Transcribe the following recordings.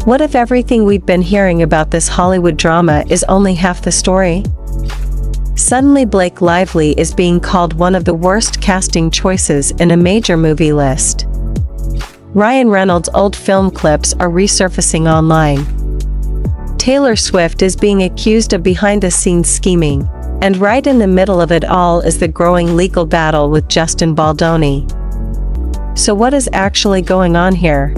What if everything we've been hearing about this Hollywood drama is only half the story? Suddenly Blake Lively is being called one of the worst casting choices in a major movie list. Ryan Reynolds' old film clips are resurfacing online. Taylor Swift is being accused of behind-the-scenes scheming, and right in the middle of it all is the growing legal battle with Justin Baldoni. So what is actually going on here?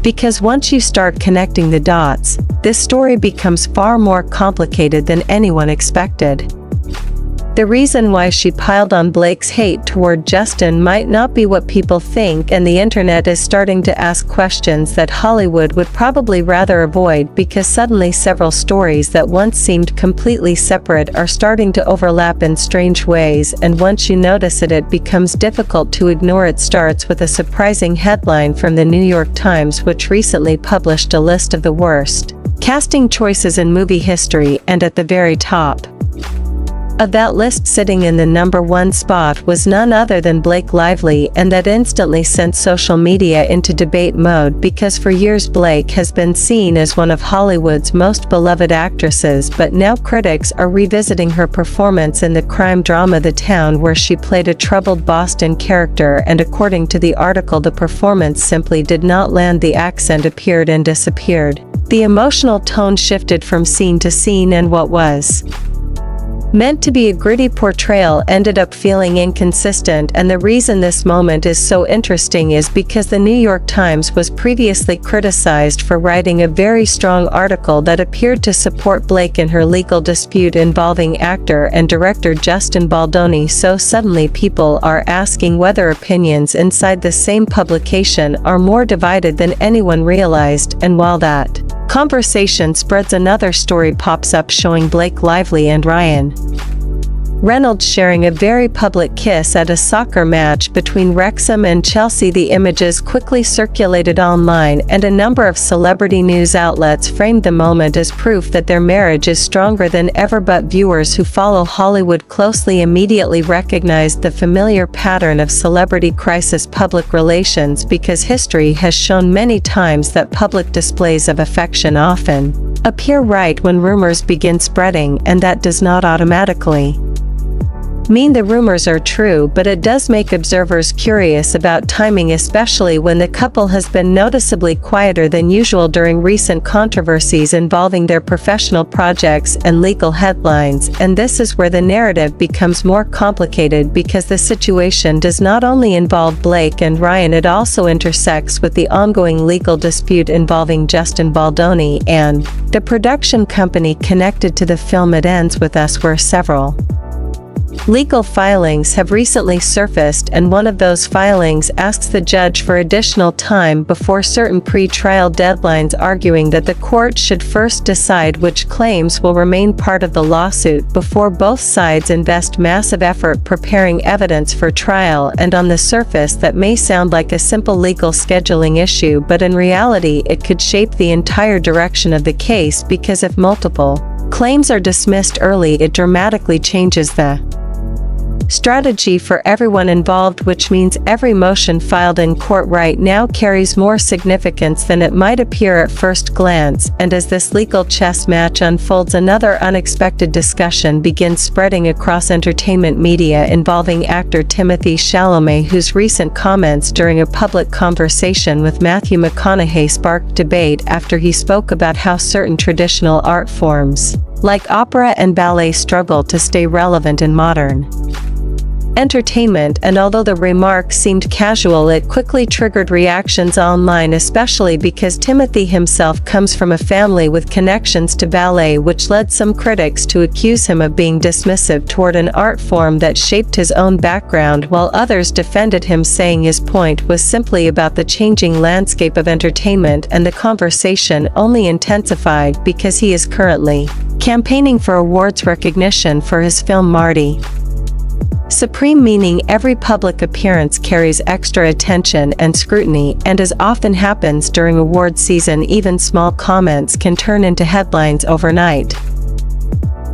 Because once you start connecting the dots, this story becomes far more complicated than anyone expected. The reason why she piled on Blake's hate toward Justin might not be what people think, and the internet is starting to ask questions that Hollywood would probably rather avoid, because suddenly several stories that once seemed completely separate are starting to overlap in strange ways, and once you notice it, it becomes difficult to ignore. It starts with a surprising headline from the New York Times, which recently published a list of the worst casting choices in movie history, and at the very top of that list, sitting in the #1 spot, was none other than Blake Lively, and that instantly sent social media into debate mode, because for years Blake has been seen as one of Hollywood's most beloved actresses, but now critics are revisiting her performance in the crime drama The Town, where she played a troubled Boston character, and according to the article, the performance simply did not land. The accent appeared and disappeared. The emotional tone shifted from scene to scene, and what was meant to be a gritty portrayal ended up feeling inconsistent. And the reason this moment is so interesting is because the New York Times was previously criticized for writing a very strong article that appeared to support Blake in her legal dispute involving actor and director Justin Baldoni. So suddenly people are asking whether opinions inside the same publication are more divided than anyone realized, and while that conversation spreads, another story pops up showing Blake Lively and Ryan Reynolds sharing a very public kiss at a soccer match between Wrexham and Chelsea. The images quickly circulated online, and a number of celebrity news outlets framed the moment as proof that their marriage is stronger than ever. But viewers who follow Hollywood closely immediately recognized the familiar pattern of celebrity crisis public relations, because history has shown many times that public displays of affection often appear right when rumors begin spreading, and that does not automatically mean the rumors are true, but it does make observers curious about timing, especially when the couple has been noticeably quieter than usual during recent controversies involving their professional projects and legal headlines. And this is where the narrative becomes more complicated, because the situation does not only involve Blake and Ryan, it also intersects with the ongoing legal dispute involving Justin Baldoni and the production company connected to the film It Ends With Us, where several legal filings have recently surfaced, and one of those filings asks the judge for additional time before certain pre-trial deadlines, arguing that the court should first decide which claims will remain part of the lawsuit before both sides invest massive effort preparing evidence for trial. And on the surface, that may sound like a simple legal scheduling issue, but in reality it could shape the entire direction of the case, because if multiple claims are dismissed early, it dramatically changes the strategy for everyone involved, which means every motion filed in court right now carries more significance than it might appear at first glance. And as this legal chess match unfolds, another unexpected discussion begins spreading across entertainment media involving actor Timothee Chalamet, whose recent comments during a public conversation with Matthew McConaughey sparked debate after he spoke about how certain traditional art forms like opera and ballet struggle to stay relevant in modern entertainment. And although the remark seemed casual, it quickly triggered reactions online, especially because Timothee himself comes from a family with connections to ballet, which led some critics to accuse him of being dismissive toward an art form that shaped his own background, while others defended him, saying his point was simply about the changing landscape of entertainment. And the conversation only intensified because he is currently campaigning for awards recognition for his film Marty Supreme, meaning every public appearance carries extra attention and scrutiny, and as often happens during award season, even small comments can turn into headlines overnight.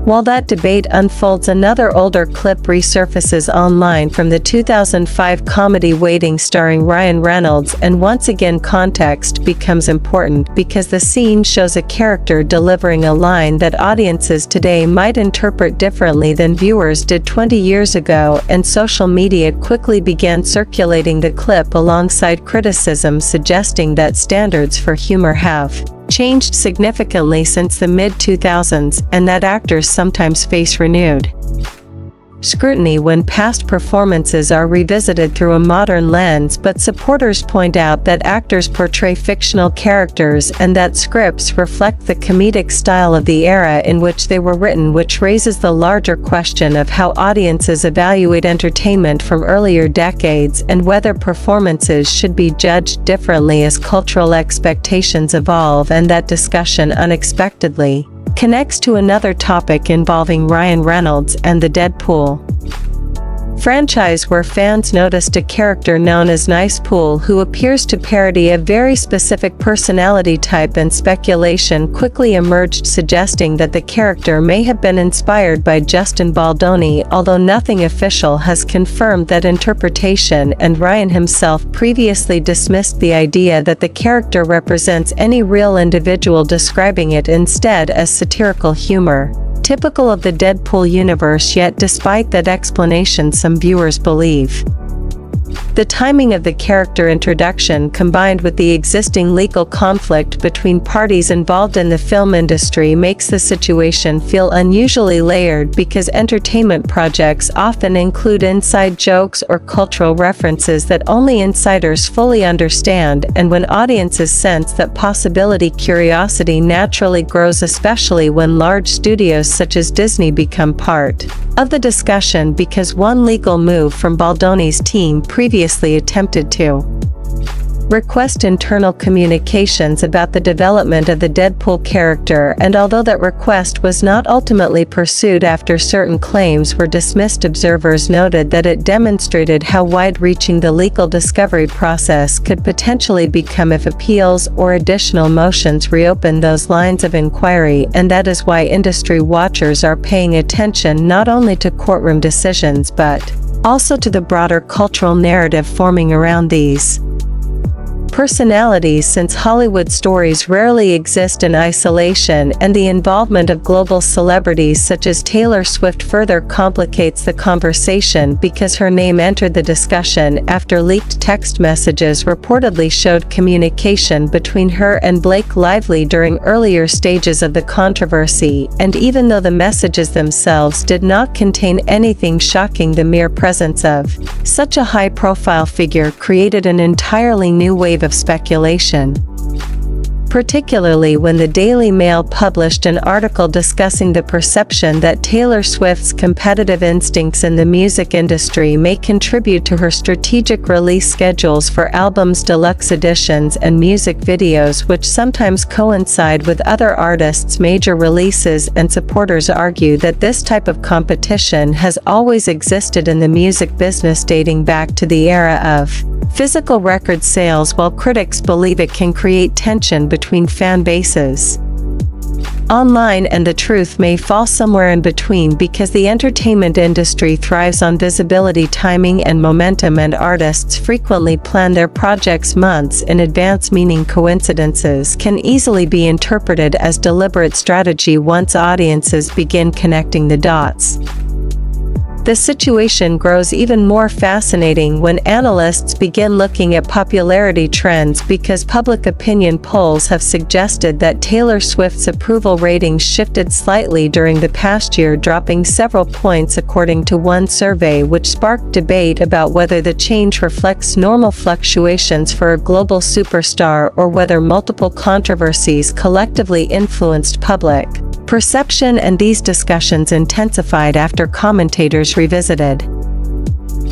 While that debate unfolds, another older clip resurfaces online from the 2005 comedy Waiting starring Ryan Reynolds, and once again context becomes important because the scene shows a character delivering a line that audiences today might interpret differently than viewers did 20 years ago, and social media quickly began circulating the clip alongside criticism suggesting that standards for humor have changed significantly since the mid-2000s, and that actors sometimes face renewed scrutiny when past performances are revisited through a modern lens. But supporters point out that actors portray fictional characters and that scripts reflect the comedic style of the era in which they were written, which raises the larger question of how audiences evaluate entertainment from earlier decades and whether performances should be judged differently as cultural expectations evolve. And that discussion unexpectedly connects to another topic involving Ryan Reynolds and the Deadpool franchise, where fans noticed a character known as Nice Pool who appears to parody a very specific personality type, and speculation quickly emerged suggesting that the character may have been inspired by Justin Baldoni, although nothing official has confirmed that interpretation, and Ryan himself previously dismissed the idea that the character represents any real individual, describing it instead as satirical humor, typical of the Deadpool universe. Yet despite that explanation, some viewers believe the timing of the character introduction, combined with the existing legal conflict between parties involved in the film industry, makes the situation feel unusually layered, because entertainment projects often include inside jokes or cultural references that only insiders fully understand, and when audiences sense that possibility, curiosity naturally grows, especially when large studios such as Disney become part of the discussion, because one legal move from Baldoni's team previously attempted to request internal communications about the development of the Deadpool character, and although that request was not ultimately pursued after certain claims were dismissed, observers noted that it demonstrated how wide-reaching the legal discovery process could potentially become if appeals or additional motions reopen those lines of inquiry, and that is why industry watchers are paying attention not only to courtroom decisions but also to the broader cultural narrative forming around these personalities, since Hollywood stories rarely exist in isolation, and the involvement of global celebrities such as Taylor Swift further complicates the conversation, because her name entered the discussion after leaked text messages reportedly showed communication between her and Blake Lively during earlier stages of the controversy, and even though the messages themselves did not contain anything shocking, the mere presence of such a high-profile figure created an entirely new wave of speculation, particularly when the Daily Mail published an article discussing the perception that Taylor Swift's competitive instincts in the music industry may contribute to her strategic release schedules for albums, deluxe editions, and music videos, which sometimes coincide with other artists' major releases, and supporters argue that this type of competition has always existed in the music business, dating back to the era of physical record sales, while critics believe it can create tension between fan bases online, and the truth may fall somewhere in between, because the entertainment industry thrives on visibility, timing, and momentum, and artists frequently plan their projects months in advance, meaning coincidences can easily be interpreted as deliberate strategy once audiences begin connecting the dots. The situation grows even more fascinating when analysts begin looking at popularity trends, because public opinion polls have suggested that Taylor Swift's approval ratings shifted slightly during the past year, dropping several points according to one survey, which sparked debate about whether the change reflects normal fluctuations for a global superstar or whether multiple controversies collectively influenced public perception, and these discussions intensified after commentators revisited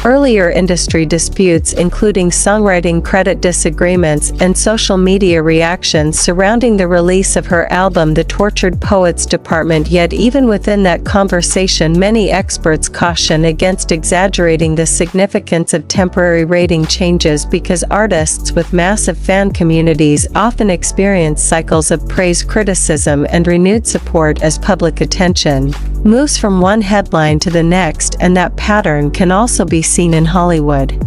earlier industry disputes, including songwriting credit disagreements and social media reactions surrounding the release of her album The Tortured Poets Department. Yet even within that conversation, many experts caution against exaggerating the significance of temporary rating changes, because artists with massive fan communities often experience cycles of praise, criticism, and renewed support as public attention moves from one headline to the next, and that pattern can also be seen in Hollywood.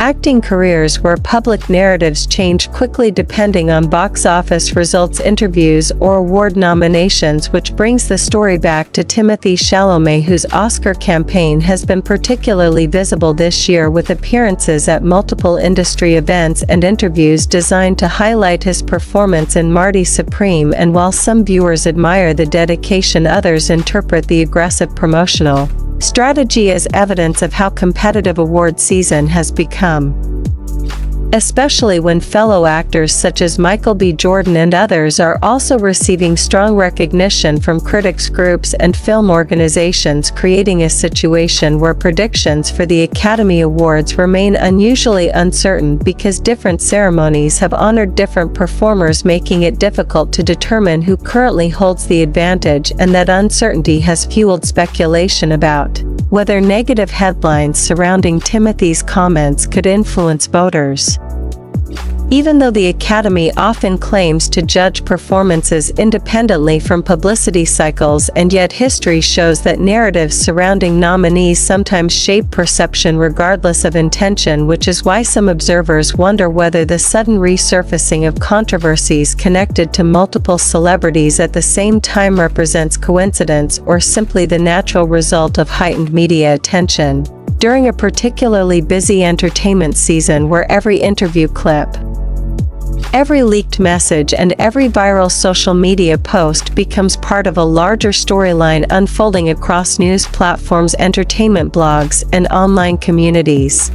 Acting careers where public narratives change quickly depending on box office results, interviews, or award nominations, which brings the story back to Timothee Chalamet, whose Oscar campaign has been particularly visible this year with appearances at multiple industry events and interviews designed to highlight his performance in Marty Supreme. And while some viewers admire the dedication, others interpret the aggressive promotional strategy as evidence of how competitive award season has become. Especially when fellow actors such as Michael B. Jordan and others are also receiving strong recognition from critics groups and film organizations, creating a situation where predictions for the Academy Awards remain unusually uncertain because different ceremonies have honored different performers, making it difficult to determine who currently holds the advantage, and that uncertainty has fueled speculation about whether negative headlines surrounding Timothee's comments could influence voters. Even though the Academy often claims to judge performances independently from publicity cycles, and yet history shows that narratives surrounding nominees sometimes shape perception regardless of intention, which is why some observers wonder whether the sudden resurfacing of controversies connected to multiple celebrities at the same time represents coincidence or simply the natural result of heightened media attention during a particularly busy entertainment season where every interview clip, every leaked message, and every viral social media post becomes part of a larger storyline unfolding across news platforms, entertainment blogs, and online communities.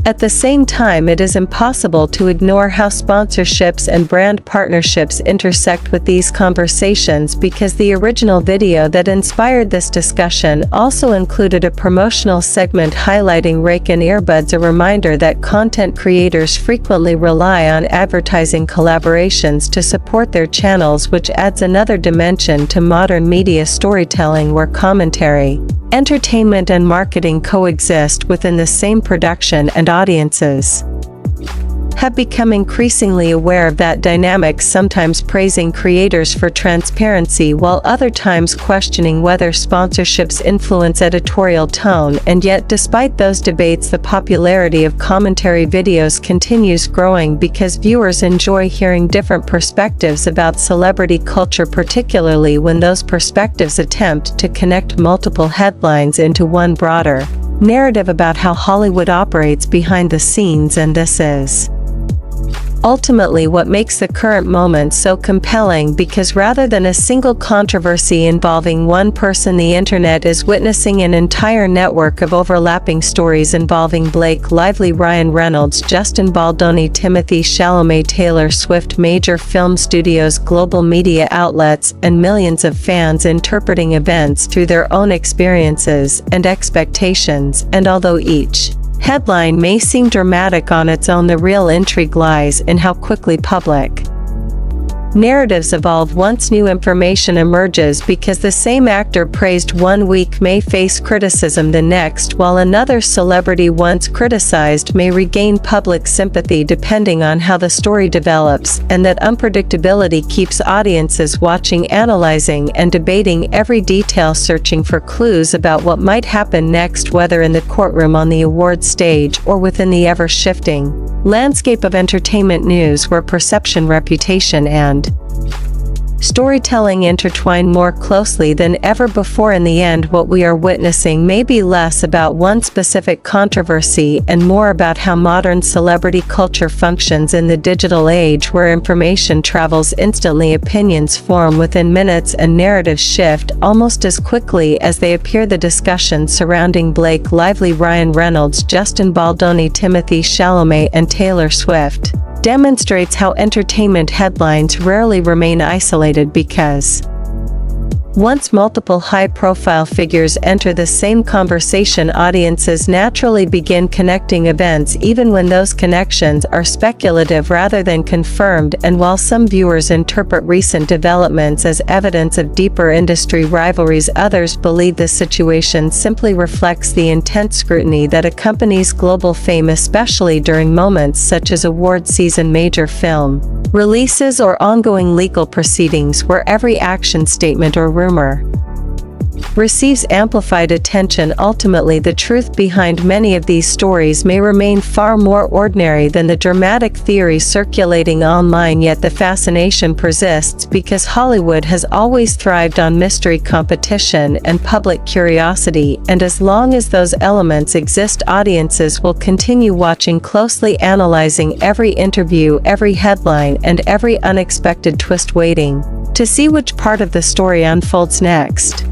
At the same time, it is impossible to ignore how sponsorships and brand partnerships intersect with these conversations, because the original video that inspired this discussion also included a promotional segment highlighting Rake-In earbuds, a reminder that content creators frequently rely on advertising collaborations to support their channels, which adds another dimension to modern media storytelling where commentary, entertainment, and marketing coexist within the same production, and audiences have become increasingly aware of that dynamic, sometimes praising creators for transparency while other times questioning whether sponsorships influence editorial tone. And yet, despite those debates, the popularity of commentary videos continues growing because viewers enjoy hearing different perspectives about celebrity culture, particularly when those perspectives attempt to connect multiple headlines into one broader narrative about how Hollywood operates behind the scenes. And this is ultimately what makes the current moment so compelling, because rather than a single controversy involving one person, the internet is witnessing an entire network of overlapping stories involving Blake Lively, Ryan Reynolds, Justin Baldoni, Timothee Chalamet, Taylor Swift, major film studios, global media outlets, and millions of fans interpreting events through their own experiences and expectations. And although each headline may seem dramatic on its own, the real intrigue lies in how quickly public narratives evolve once new information emerges, because the same actor praised one week may face criticism the next, while another celebrity once criticized may regain public sympathy depending on how the story develops. And that unpredictability keeps audiences watching, analyzing, and debating every detail, searching for clues about what might happen next, whether in the courtroom, on the award stage, or within the ever-shifting landscape of entertainment news, where perception, reputation, and storytelling intertwine more closely than ever before. In the end, what we are witnessing may be less about one specific controversy and more about how modern celebrity culture functions in the digital age, where information travels instantly, opinions form within minutes, and narratives shift almost as quickly as they appear. The discussion surrounding Blake Lively, Ryan Reynolds, Justin Baldoni, Timothee Chalamet, and Taylor Swift demonstrates how entertainment headlines rarely remain isolated, because once multiple high-profile figures enter the same conversation, audiences naturally begin connecting events, even when those connections are speculative rather than confirmed. And while some viewers interpret recent developments as evidence of deeper industry rivalries, others believe the situation simply reflects the intense scrutiny that accompanies global fame, especially during moments such as award season, major film releases, or ongoing legal proceedings, where every action statement or rumor receives amplified attention. Ultimately, the truth behind many of these stories may remain far more ordinary than the dramatic theories circulating online, yet the fascination persists because Hollywood has always thrived on mystery, competition, and public curiosity, and as long as those elements exist, audiences will continue watching closely, analyzing every interview, every headline, and every unexpected twist, waiting to see which part of the story unfolds next.